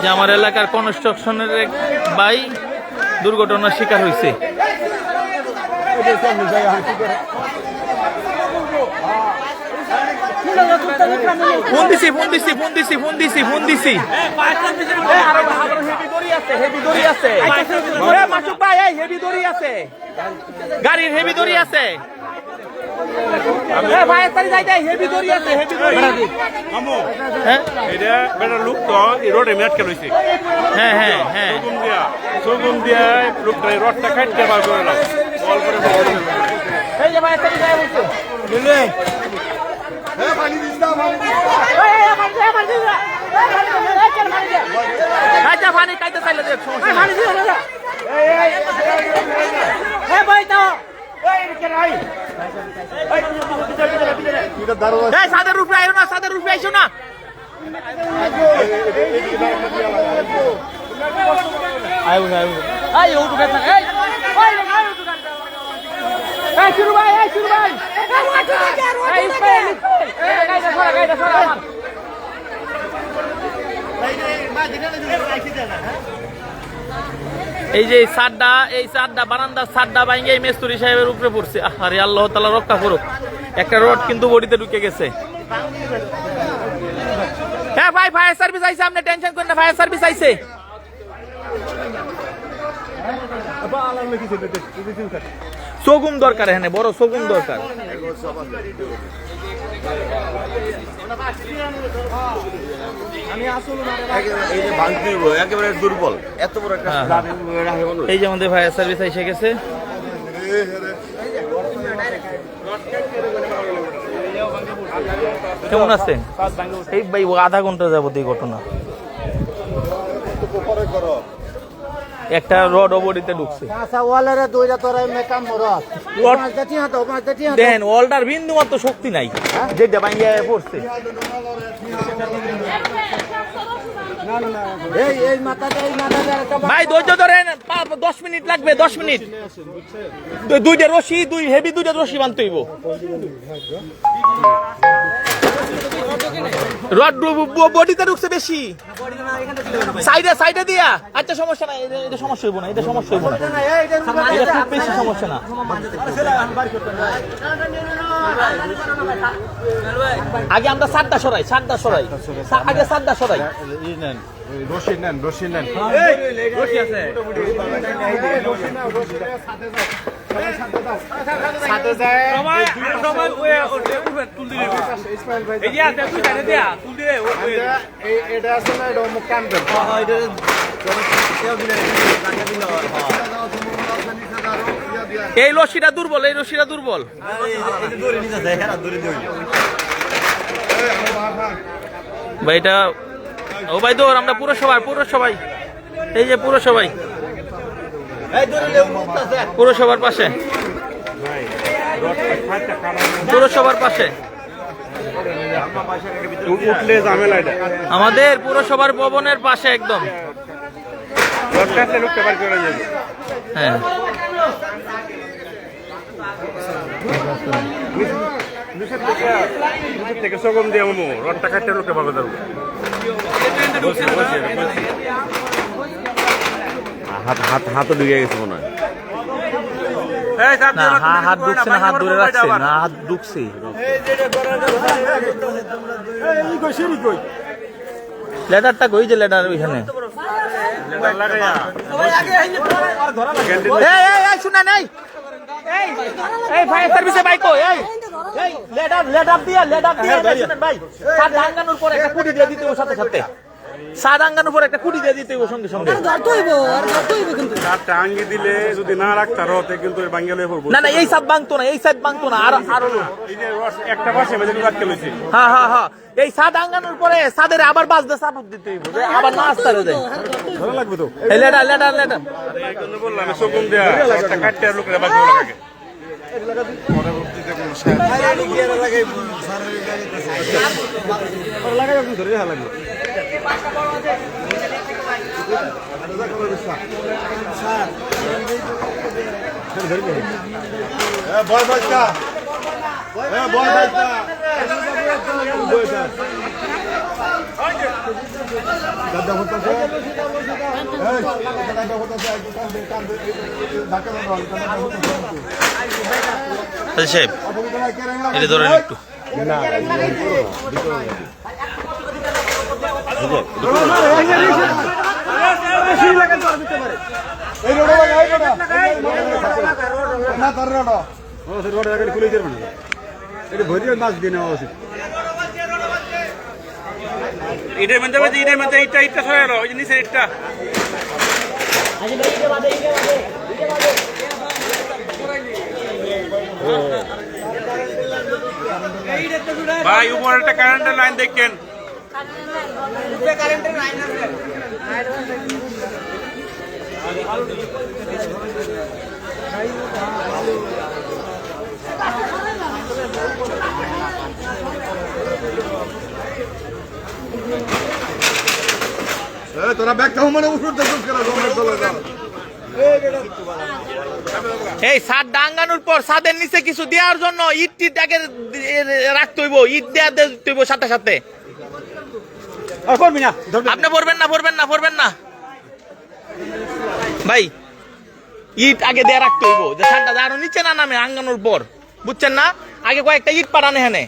যে আমার এলাকার কনস্ট্রাকশনের এক ভাই দুর্ঘটনার শিকার হয়েছে। ফোন দিছি গাড়ির হেভি দড়ি আছে। পানি খাইতে চাইলে সাদের রূপে আইও না, সাদের রূপে আইসো না। এই যে সাদটা বারান্দার সাদটা ভাঙে এই মেস্তুরি সাহেবের উপরে পড়ছে। আরে আল্লাহ তাআলা রক্ষা করুক। একটা রড কিন্তু বডিতে ঢুকে গেছে। হ্যাঁ ভাই, ফায়ার সার্ভিস আইছে, আপনি টেনশন করেন না, ফায়ার সার্ভিস আইছে। সগুম দরকার, হ্যাঁ বড় সগুম দরকার। একেবারে দুর্বল, এত বড় একটা। এই যে আমাদের ফায়ার সার্ভিস এসে গেছে। কেমন আছেন? এই ভাই আধা ঘন্টা যাবত এই ঘটনা। একটা রড বডিতে ঢুকছে। দেখেন ওয়ালটার বিন্দু মাত্র শক্তি নাই, যেটা ভাঙিয়ে পড়ছে। ভাই ধৈর্য ধরেন, 10 মিনিট লাগবে, 10 মিনিট। দুইটা রশি, দুইটা রশি বানতে হইব। রড বডিতে ঢুকছে বেশি, সাইডে দিয়া। আচ্ছা সমস্যা নাই, এটা সমস্যা হইব না, এটা সমস্যা হইব না, এটা খুব বেশি সমস্যা না। আগে আমরা সাতটা সরাই, আগে সাতটা সরাই। রশি নেন। রশি আছে। এই রশিটা দুর্বল, ভাই এটা ও ভাই দৌড়, আমরা পুরসভায় এই যে পুরসভার পাশে আমাদের পুরসভার ভবনের পাশে একদম। হ্যাঁ থেকে সগম দিয়ে রডটা কাটতে লোকটা ভালো যাবো। হাতও ঢুকে গেছে মনে হয়। হাত ঢুকছে না, হাত ধরে রাখছে না, হাত ঢুকছে। লেটারটা কই, যে লেটার ওইখানে শুনা নাই। এই ফায়ার সার্ভিসে বাইক এই লেটার দিয়া ভাই সাত ডাঙ্গানোর পর একটা কুড়ি দিয়ে দিতে সাথে সাথে, সাত ডাঙ্গানোর পর একটা কুড়ি দিয়ে দিতে সঙ্গে সঙ্গে। টাঙ্গি দিলে যদি না রাখতার হতে কিন্তু না এই সাত ভাঙতো না, আর একটা পাশে লইছে। হ্যাঁ এই সাত ডাঙ্গানোর পরে সাদের আবার বাজতে সাপোর্ট দিতে হইব, আবার না আসতে দেয় ধরা লাগবে তো। লেটার বললাম সগুম দেয়া একটা কাটতে লোকেরা বাকি লাগে। লাগাই বয় বাচ্চা বয় বাচ্চা দাদা হতেছে দাদা হতেছে সাহেব এটা ধরেন একটু ইটের মধ্যে ইটটা ইটটা সরে এলো ওই যে নিচের ইটটা ভাই উপরে একটা কারেন্টের লাইন দেখেন তোরা ব্যাগটা মানে উঠুর দেখুন কেন এই ছাদ ডাঙ্গানোর পর ছাদের নিচে কিছু দেওয়ার জন্য ইট টিট আগে রাখতে হইব, ইট দেওয়া দিতে হইব সাথে সাথে। আপনি পড়বেন না ভাই, ইট আগে দেয়া রাখতে হইব যে ছাদটা আরো নিচে না নামে আঙ্গানোর পর, বুঝছেন না? আগে কয়েকটা ইট পাঠানে হেনে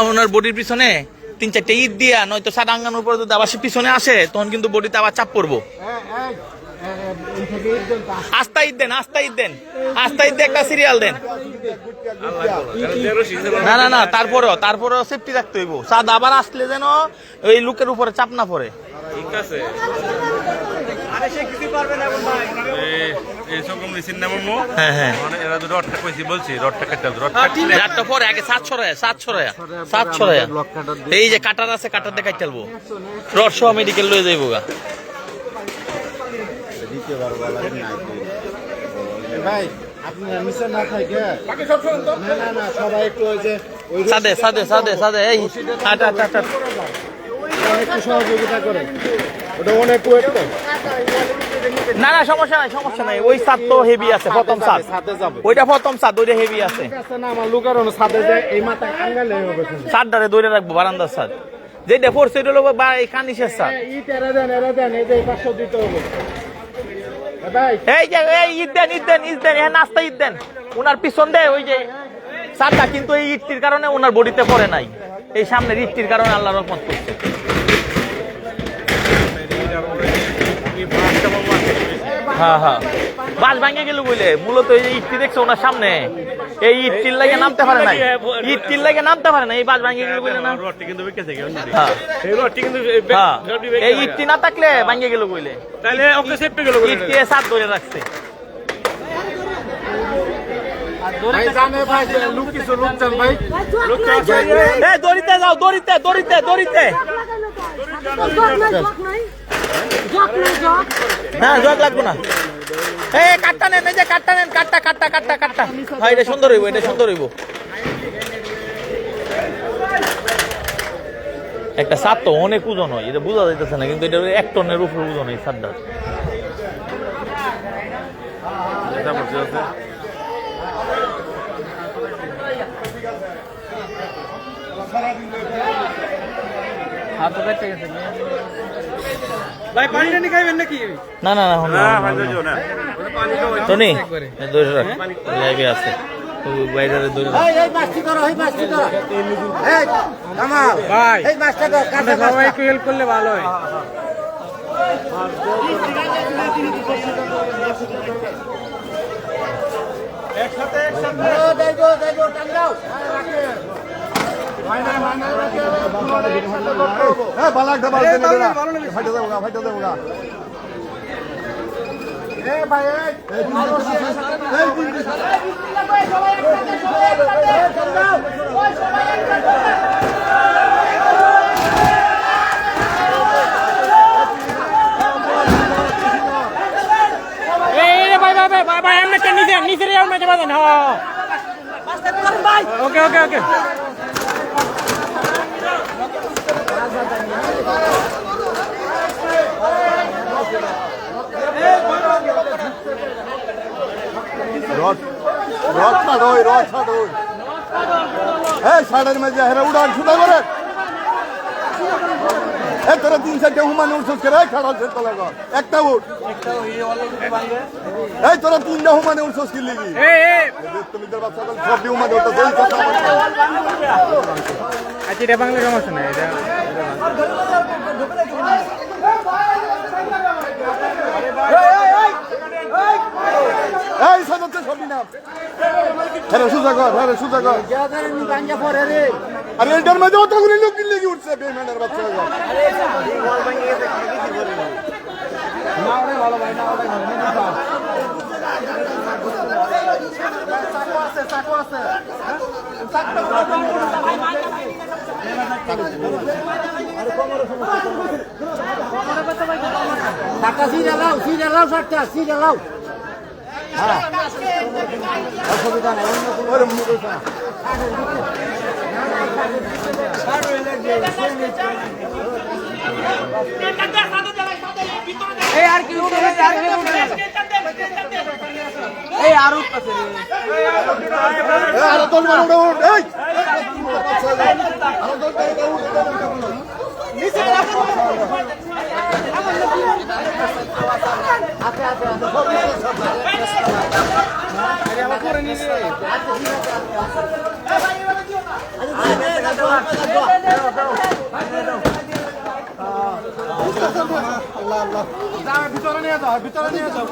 ওনার বডির পিছনে 3-4টা ইট দিয়া নয়তো ছাদ আঙ্গানোর পর যদি আবার সে পিছনে আসে তখন কিন্তু বডিতে আবার চাপ পড়বো। আস্তা ঈদ দেন একটা সিরিয়াল দেন। না তারপরেও সেফটি রাখতে হইব। ছাদ আবার আসলে যেন ওই লোকের উপরে চাপ না পড়ে। ঠিক আছে এই যে কাটার আছে, কাটার দেখাই চলবো, রড সহ মেডিকেল লয়ে যাইব গা। ভাই আপনি নিচে না থাকে না সবাই একটু ওই যে সাদে এই একটু সহযোগিতা করেন, ওটা অনেক ওয়েট তো। না সমস্যা নাই ওই ছাদ তো হেভি আছে, প্রথম ছাদ ওইটা প্রথম ছাদ, ওইটা হেভি আছে না আমার লোকের ছাদে যায় এই মাথায় আঙ্গালে হবে, ছাদটারে ধরে রাখবো, বারান্দার ছাদ যেটা ফোর সেট হলো বা এই কানিসের ছাদ। ইট এরা দেন এই যে 500 দিতে হবে ভাই। এই যে এই ঈদ দেন হ্যাঁ, নাস্তা ঈদ দেন ওনার পিছন দেয় ওই যে ছাদটা, কিন্তু এই ইটটির কারণে ওনার বডিতে পড়ে নাই, এই সামনের ইটটির কারণে আল্লাহ রহমত করছে। হ্যাঁ বাস ভাঙে গেল বলে মূলত এই যে ইটটি দেখছে ওনার সামনে, এই ইটটির লাগে নামতে পারে না, এই বাস ভাঙে গেল বলে না। এই ইটটি না থাকলে ভাঙে গেল বলে, তাহলে ওকে সেফটি গেল ইটটি ছাদ ধরে রাখছে। দড়িতে যাও, দড়িতে না, জগ লাগবো না। এই কাটটা নেন, এই যে কাটটা নেন, কাটটা। হ্যাঁ এটা সুন্দর হইব, একটা ছাদ তো অনেক ওজন হয়, এটা বোঝা যাইতেছে না, কিন্তু এটা 1 টনের উপরে ওজন এই ছাদটা। ভাই পানি টানি খাইবেন নাকি? না টনি ধরে রাখ, লাইভে আছে বাইরে ধরে রাখ। ভাই সবাই একটু হেল্প করলে ভালো হয়। একসাথে ওকে রড রড ছাড়োই রড ছাড়োই এই সাড়ের মেজে হেরে উড়ান ছুটা করে এ তোরা 3-4 হুমানে উঠছিস করে খাড়া ছে তলা কর একটা উঠ এই তোরা 3টা হুমানে উঠছিস কি লাগি তুমি তোর বাচ্চা কল সব হুমানে উঠতে দেই কথা আচ্ছা এটা বাংলা সমস্যা না এটা এই সাজাতে সবই না আরে সুজা কর আরে এটার মধ্যে অতগুলো লোক কি লাগি উঠছে বেইমানের বাচ্চা টাকা সিরা লাও সাতটা সিরা লাও হ্যাঁ অসুবিধা নেই অন্য কোনো এই আর কি এই আর উঠছে আরে তোর মার উঠ এই ভিতরে নিয়ে যাও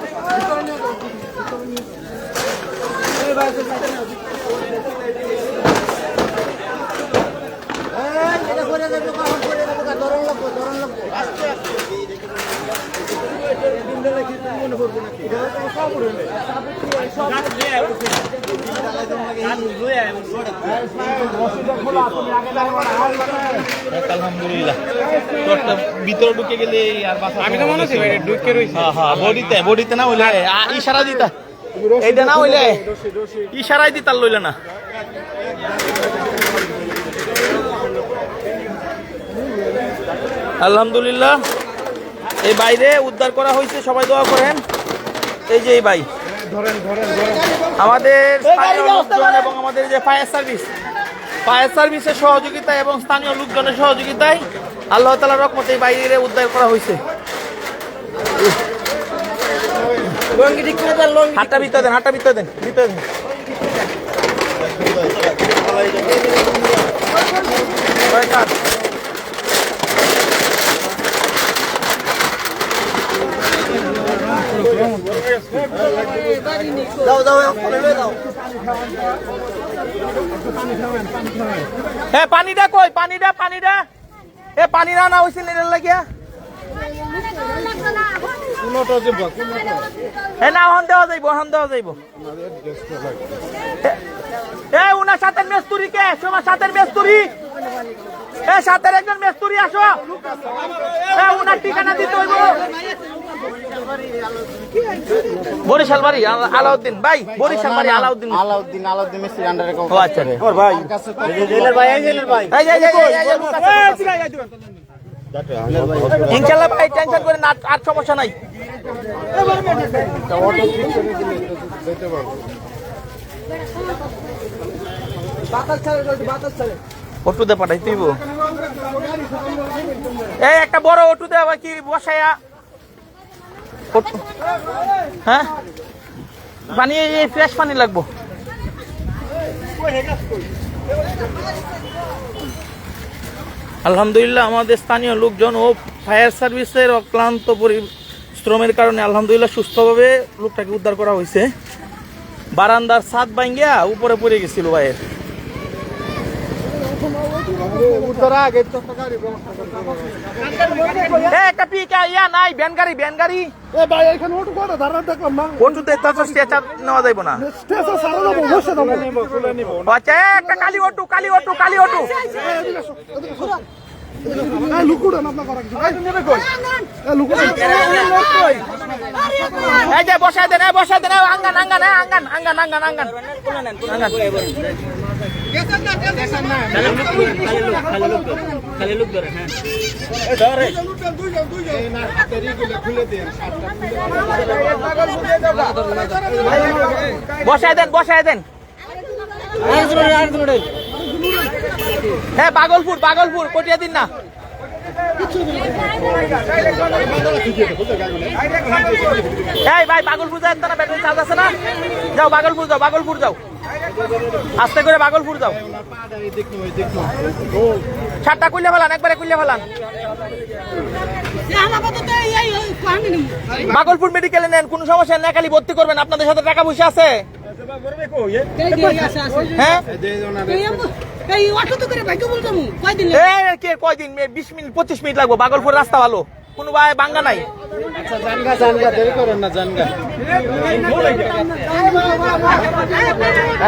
আলহামদুলিল্লাহ তোরটা ভিতরে ঢুকে গেলে আর বাসা আমি তো মনে হচ্ছে ঢুকে রইছি হ্যাঁ বডিতে না হইলে ইশারা দিতা এইটা না হইলে ইশারাই দিতার লইলে না আলহামদুলিল্লাহ এই বাইরে উদ্ধার করা হয়েছে সবাই দোয়া করেন এই যে এই ভাই আমাদের স্থানীয় লোকজন এবং আমাদের যে ফায়ার সার্ভিসের সহযোগিতায় এবং স্থানীয় লোকজনের সহযোগিতায় আল্লাহ তাআলার রহমতে এই বাইরে উদ্ধার করা হয়েছে হাতটা ভিতরে দেন পানিটা কই পানিটা এ পানি না হয়েছিল এর লাগিয়া না হন দেওয়া যাইব উনার সাথের মেস্তুরি কে তোমার সাথের মেস্তুরি সাথের একজন মেস্তুরি আসো উনার ঠিকানা দিতে হইব বরিশাল বাড়ি আলাউদ্দিন ভাই বরিশাল বাড়ি আলাউদ্দিন মিস্ত্রি আন্ডারে ও আচ্ছা ইনশাআল্লাহ ভাই টেনশন করেন না আর সমস্যা নাই অটুতে পাঠাই তুইব এই একটা বড় অটুতে আবার কি বসায়া হ্যাঁ পানি এই ফ্রেশ পানি লাগবো আলহামদুলিল্লাহ আমাদের স্থানীয় লোকজন ও ফায়ার সার্ভিসের অক্লান্ত পরিশ্রমের কারণে আলহামদুলিল্লাহ সুস্থভাবে লোকটাকে উদ্ধার করা হয়েছে বারান্দার ছাদ ভাঙ্গিয়া উপরে পড়ে গেছিল ভাইয়ের একটা পিকা ইয়া নাই ভ্যান গাড়ি কোনটুতে নেওয়া যাইব না আচ্ছা একটা কালি অটু এই যে বসায় দেন আঙ্গান খালি লোক ধরে হ্যাঁ এই না হাতের ইগুলো খুলে দেন সাতটা বসায় দেন হ্যাঁ পাগলপুর কটিয়া দিন না এই ভাই পাগলপুর যান না ব্যাটারি চার্জ আছে না যাও বাগলপুর যাও আস্তে করে বাগলপুর যাও ছাদটা খুলে ফেলান একবারে খুলে ফেলান বাগলপুর মেডিকেলে নেন কোনো সমস্যা নেই খালি ভর্তি করবেন আপনাদের সাথে টাকা পয়সা আছে হ্যাঁ কয়দিন 20 মিনিট 25 মিনিট লাগবে বাগলপুর রাস্তা ভালো কোনো ভাই বাঙ্গা নাই আচ্ছা জানগা দেরি করেন না জানগা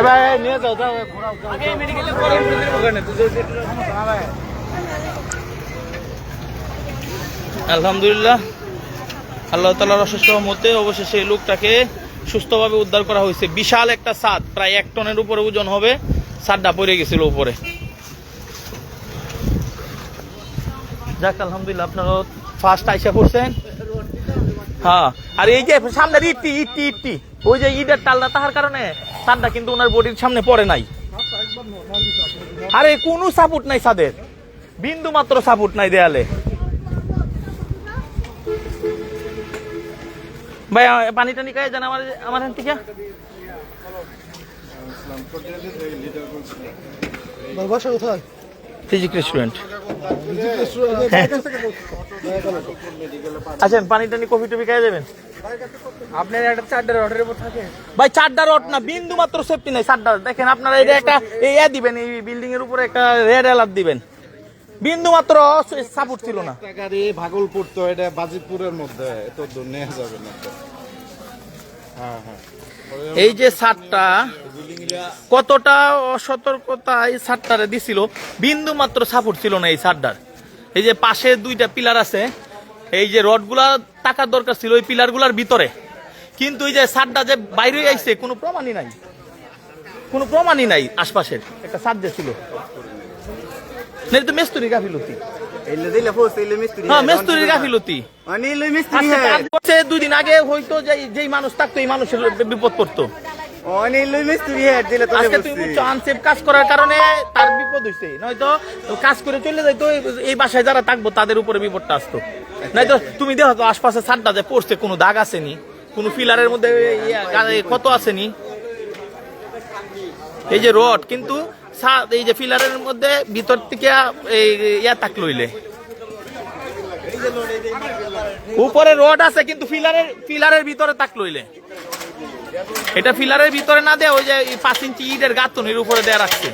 ভাই নিয়ে যাও আলহামদুলিল্লাহ আল্লাহ তাআলার অশেষ রহমতে অবশেষে এই লোকটাকে সুস্থভাবে উদ্ধার করা হয়েছে বিশাল একটা ছাদ প্রায় 1 টনের উপরে ওজন হবে ছাদটা পড়ে গেছিল উপরে যাক আলহামদুলিল্লাহ আপনারা ফার্স্ট আইসা পড়ছেন হ্যাঁ আর এই যে সামনে ইটটি ওই যে ইটের টালটা তাহার কারণে ছাদটা কিন্তু ওনার বডির সামনে পড়ে নাই আরে কোনো সাপোর্ট নাই ছাদের বিন্দু মাত্র সাপোর্ট নাই দেয়ালে ভাই পানি টানি খাই জান আমার এখান থেকে বাসা কোথায় ফিজিক রেস্টুরেন্ট আচ্ছা পানি টানি কফি টফি খাই যাবেন আপনার একটা 4টা রডের উপর থাকে ভাই 4টা রড না বিন্দু মাত্র সেফটি নাই 4টা দেখেন আপনারা এটা একটা এই দিবেন এই বিল্ডিং এর উপরে একটা রেড অ্যালার্ট দিবেন বিন্দু মাত্র সাপোর্ট ছিল না গাড়ি ভাগলপুর তো এটা বাজিপুরের মধ্যে এত দূর নিয়ে যাবে না তো হ্যাঁ এই যে ছাদটা কতটা অসতর্কতা এই ছাদটারে দিছিল বিন্দু মাত্র সাপোর্ট ছিল না এই ছাদটার এই যে পাশে 2টা পিলার আছে এই যে রডগুলা টাকার দরকার ছিল ওই পিলারগুলার ভিতরে কিন্তু এই যে ছাদটা যে বাইরে আইছে কোনো প্রমাণই নাই আশপাশের একটা ছাদ যে ছিল না তো মিস্ত্রি গাফিলতি হ্যাঁ মিস্ত্রির গাফিলতি আজকে 2 দিন আগে হয়তো যেই মানুষ থাকতো এই মানুষের বিপদ পড়তো আজকে তুমি বুঝছো আনসেফ কাজ করার কারণে তার বিপদ হইছে নয়তো কাজ করে চলে যাইতো এই বাসায় যারা থাকবো তাদের উপরে বিপদটা আসতো নয়তো তুমি দেখো তো আশপাশে ছাদটা যে পড়ছে কোনো দাগ আসেনি কোনো ফিলারের মধ্যে কত আসেনি এই যে রড কিন্তু এই যে ফিলারের মধ্যে ভিতর থেকে তাক লইলে উপরে রড আছে কিন্তু ফিলারের ভিতরে তাক লইলে এটা ফিলারের ভিতরে না দেয় ওই যে 5 ইঞ্চি ইটের গাঁথনির উপরে দেয়া রাখছে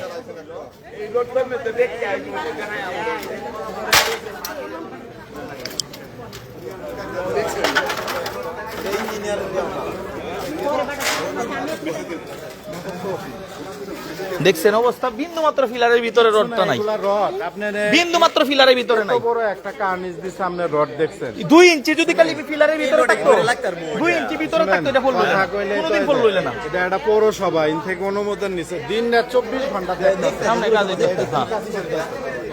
দেখছেন অবস্থা বিন্দু মাত্র ফিলারের ভিতরে রডটা নাই বিন্দু মাত্র ফিলারের ভিতরে নাই বড় একটা কার্নিশ দিয়ে সামনে রড দেখছেন 2 ইঞ্চি যদি খালি ফিলারের ভিতরে থাকতো 2 ইঞ্চি ভিতরে থাকতো এটা ফুল কোনদিন ফুল লইলে না এটা একটা পৌরসভা ইন থেকে অনুমোদন নিছে দিন রাত 24 ঘন্টা সামনে কাজ হইতেছে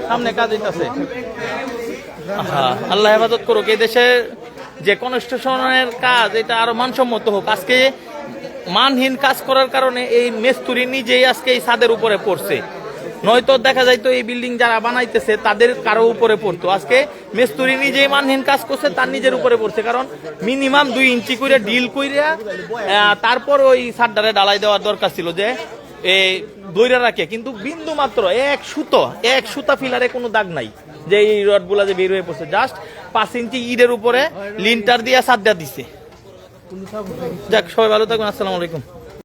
সামনে কাজ হইতেছে আল্লাহ হেফাজত করুক এই দেশে যে কনস্ট্রাকশনের কাজ এটা আরো মানসম্মত হোক আজকে মানহীন কাজ করার কারণে এই মেস্তুরি নিজেই আজকে এই ছাদের উপরে পড়ছে নয়তো দেখা যাইতো এই বিল্ডিং যারা বানাইতেছে তাদের কারো উপরে পড়তো আজকে মেস্তুরি নিজেই মানহীন কাজ করছে তার নিজের উপরে পড়ছে কারণ মিনিমাম 2 ইঞ্চি করে ডিল কইরা তারপর ওই ছাদটারে ডালাই দেওয়ার দরকার ছিল যে এই দইরা রাখে কিন্তু বিন্দু মাত্র এক সুতা ফিলারে কোনো দাগ নাই যে এই রডগুলা যে বের হয়ে পড়ছে জাস্ট 5 ইঞ্চি ইটের উপরে লিন্টার দিয়ে ছাদ দিছে যাক সবাই ভালো থাকুন আসসালামু আলাইকুম